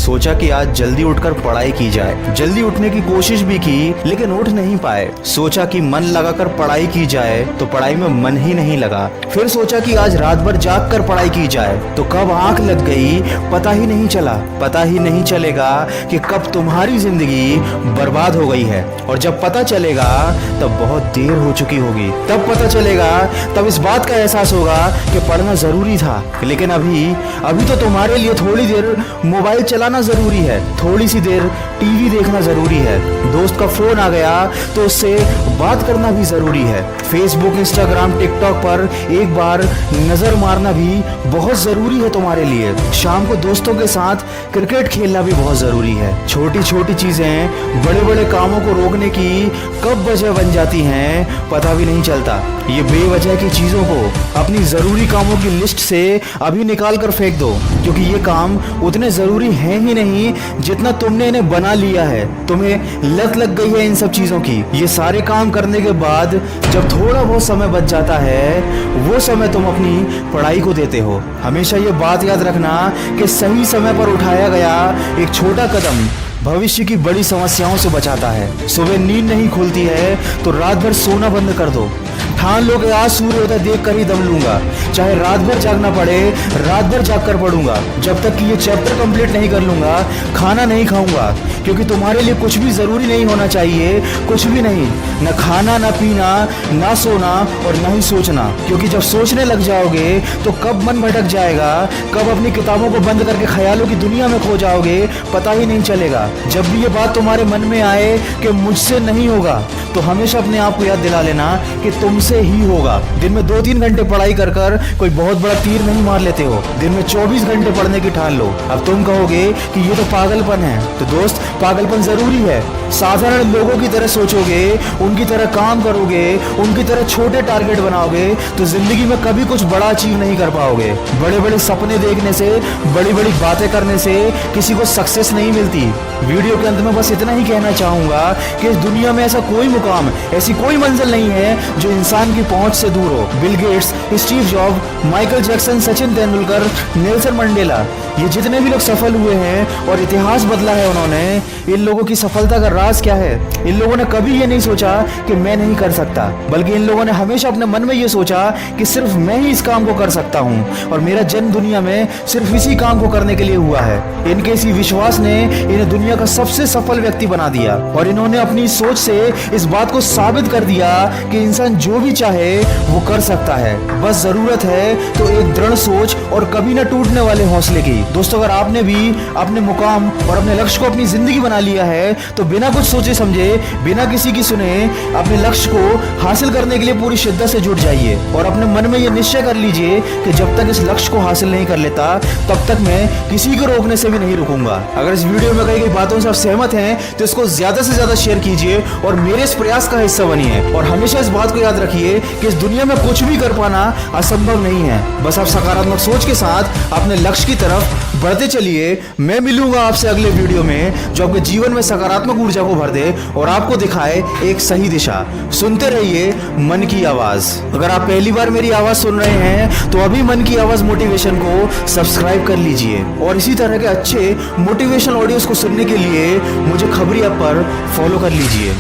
सोचा कि आज जल्दी उठकर पढ़ाई की जाए। जल्दी उठने की कोशिश भी की लेकिन उठ नहीं पाए। सोचा कि मन लगाकर पढ़ाई की जाए तो पढ़ाई में मन ही नहीं लगा। फिर सोचा कि आज रात भर जाग कर पढ़ाई की जाए तो कब आंख लग गई पता ही नहीं चला। पता ही नहीं चलेगा कि कब तुम्हारी जिंदगी बर्बाद हो गई है, और जब पता चलेगा तब बहुत देर हो चुकी होगी। तब पता चलेगा, तब इस बात का एहसास होगा कि पढ़ना जरूरी था। लेकिन अभी तो तुम्हारे लिए थोड़ी देर मोबाइल चलाना जरूरी है, थोड़ी सी देर टीवी देखना जरूरी है, दोस्त का फोन आ गया तो उससे बात करना भी जरूरी है, फेसबुक इंस्टाग्राम टिकटॉक पर एक बार नजर मारना भी बहुत जरूरी है तुम्हारे लिए। शाम को दोस्तों के साथ क्रिकेट खेलना भी बहुत जरूरी है। छोटी छोटी चीजें बड़े बड़े कामों को रोकने की कब वजह बन जाती हैं पता भी नहीं चलता। ये बेवजह की चीजों को अपनी जरूरी कामों की लिस्ट से अभी निकाल कर फेंक दो, क्योंकि ये काम उतने जरूरी हैं ही नहीं जितना तुमने इन्हें बना लिया है। तुम्हें लत लग गई है इन सब चीजों की। ये सारे काम करने के बाद जब थोड़ा बहुत समय बच जाता है वो समय तुम अपनी पढ़ाई को देते हो। हमेशा ये बात याद रखना कि सही समय पर उठाया गया एक छोटा कदम भविष्य की बड़ी समस्याओं से बचाता है। सुबह नींद नहीं खुलती है तो रात भर सोना बंद कर दो। ठान लो कि आज सूर्योदय देख कर ही दम लूंगा, चाहे रात भर जागना पड़े रात भर जाग कर पढ़ूंगा। जब तक कि ये चैप्टर कंप्लीट नहीं कर लूंगा खाना नहीं खाऊंगा, क्योंकि तुम्हारे लिए कुछ भी जरूरी नहीं होना चाहिए, कुछ भी नहीं, न खाना न पीना ना सोना और न ही सोचना। क्योंकि जब सोचने लग जाओगे तो कब मन भटक जाएगा, कब अपनी किताबों को बंद करके ख्यालों की दुनिया में खो जाओगे पता ही नहीं चलेगा। जब भी ये बात तुम्हारे मन में आए कि मुझसे नहीं होगा तो हमेशा अपने आप को याद दिला लेना कि तुमसे ही होगा। दिन में 2-3 घंटे पढ़ाई कर कर कोई बहुत बड़ा तीर नहीं मार लेते हो, दिन में 24 घंटे पढ़ने की ठान लो। अब तुम कहोगे कि ये तो पागलपन है, तो दोस्त पागलपन जरूरी है। साधारण लोगों की तरह सोचोगे, उनकी तरह काम करोगे, उनकी तरह छोटे टारगेट बनाओगे तो जिंदगी में कभी कुछ बड़ा अचीव नहीं कर पाओगे। बड़े बड़े सपने देखने से, बड़ी बड़ी बातें करने से किसी को सक्सेस नहीं मिलती। वीडियो के अंत में बस इतना ही कहना चाहूंगा कि इस दुनिया में ऐसा कोई मुकाम, ऐसी कोई मंजिल नहीं है जो इंसान की पहुंच से दूर हो। Bill Gates, Steve job, Michael Jackson, Sachin Tendulkar, Nelson Mandela, ये जितने भी लोग सफल हुए हैं और इतिहास बदला है उन्होंने, इन लोगों की सफलता का राज क्या है? इन लोगों ने कभी ये नहीं सोचा कि मैं नहीं कर सकता, बल्कि इन लोगों ने हमेशा अपने मन में ये सोचा कि सिर्फ मैं ही इस काम को कर सकता हूँ और मेरा जन्म दुनिया में सिर्फ इसी काम को करने के लिए हुआ है। इनके इसी विश्वास ने इन्हें दुनिया का सबसे सफल व्यक्ति बना दिया और इन्होंने अपनी सोच से इस बात को साबित कर दिया कि इंसान जो भी चाहे वो कर सकता है। बस जरूरत है तो एक दृढ़ सोच और कभी न टूटने वाले हौसले की। दोस्तों, अगर आपने भी अपने मुकाम और अपने लक्ष्य को अपनी जिंदगी बना लिया है तो बिना कुछ सोचे समझे, बिना किसी की सुने अपने लक्ष्य को हासिल करने के लिए पूरी शिद्दत से जुट जाइए और अपने मन में ये निश्चय कर लीजिए कि जब तक इस लक्ष्य को हासिल नहीं कर लेता तब तक मैं किसी को रोकने से भी नहीं रुकूंगा। अगर इस वीडियो में कही गई बातों से आप सहमत हैं तो इसको ज्यादा से ज्यादा शेयर कीजिए और मेरे इस प्रयास का हिस्सा बनिए। और हमेशा इस बात को याद रखिए कि इस दुनिया में कुछ भी कर पाना असंभव नहीं है। बस आप सकारात्मक सोच के साथ अपने लक्ष्य की तरफ बढ़ते चलिए। मैं मिलूंगा आपसे अगले वीडियो में जो आपके जीवन में सकारात्मक ऊर्जा को भर दे और आपको दिखाए एक सही दिशा। सुनते रहिए मन की आवाज। अगर आप पहली बार मेरी आवाज सुन रहे हैं तो अभी मन की आवाज मोटिवेशन को सब्सक्राइब कर लीजिए और इसी तरह के अच्छे मोटिवेशनल ऑडियोज को सुनने के लिए मुझे खबरी ऐप पर फॉलो कर लीजिए।